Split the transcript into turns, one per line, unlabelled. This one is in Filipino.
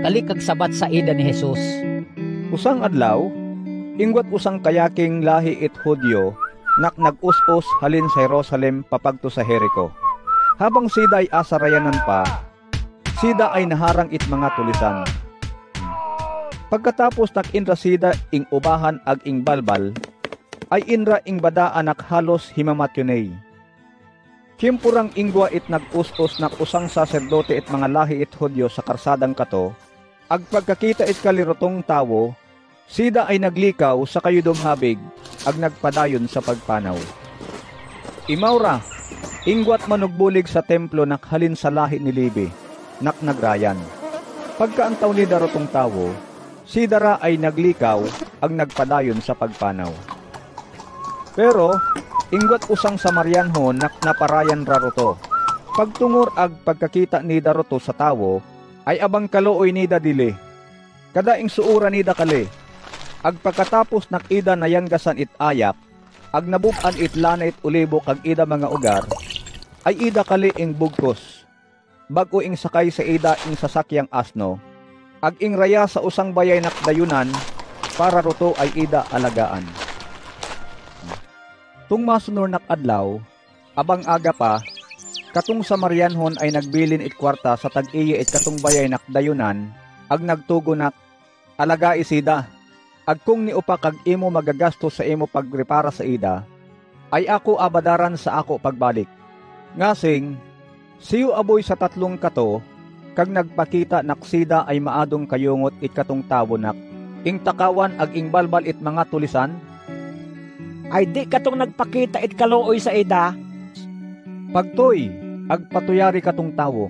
ali kag sabat sa ida ni Jesus.
Usang adlaw, ingwat usang kayaking lahi it Hudyo, nag-us-us halin sa Jerusalem papagto sa Jericho. Habang sida ay asarayanan pa, sida ay naharang it mga tulisan. Pagkatapos nak-inra sida ing ubahan ag ing balbal, ay inra ing bada anak halos himamatyonay. Kimpurang ingwa it nag-us-us nak usang saserdote it mga lahi it Hudyo sa karsadang kato, ag pagkakita it kalirotong tawo, sida ay naglikaw sa kayudong habig, ag nagpadayon sa pagpanaw. Imawra, ingwat manugbulig sa templo nakhalin sa lahi ni Levi, nagrayan. Pagkaantaw ni darotong tawo, si dara ay naglikaw, ag nagpadayon sa pagpanaw. Pero, ingwat usang Samarianhon naparayan raroto. Pagtungor ag pagkakita ni daroto sa tawo, ay abang kalooy ni dadili. Kada ing suura ni da kali. Ag pagkatapos nakida nayanggasan it ayak, ag nabuban it lana it ulibo kag ida mga ugar, ay ida kali ing bugkos. Bago ing sakay sa ida ing sasakyang asno, ag ing raya sa usang bayay nakdayunan, para roto ay ida alagaan. Tung masunor nakadlaw, abang aga pa, katong Samarianhon ay nagbilin it kwarta sa tag-iya it katong bayay nakdayunan, ag nagtugo nak, alaga isida, ag kung ni upa kag imo magagasto sa imo pagrepara sa ida, ay ako abadaran sa ako pagbalik. Ngasing, siyo aboy sa tatlong kato, kag nagpakita naksida ay maadong kayungot it katong tawo nak, ing takawan ag ing balbal it mga tulisan,
Ay di katong nagpakita it kalooy sa ida.
pagtoy, ag patuyari katong tawo.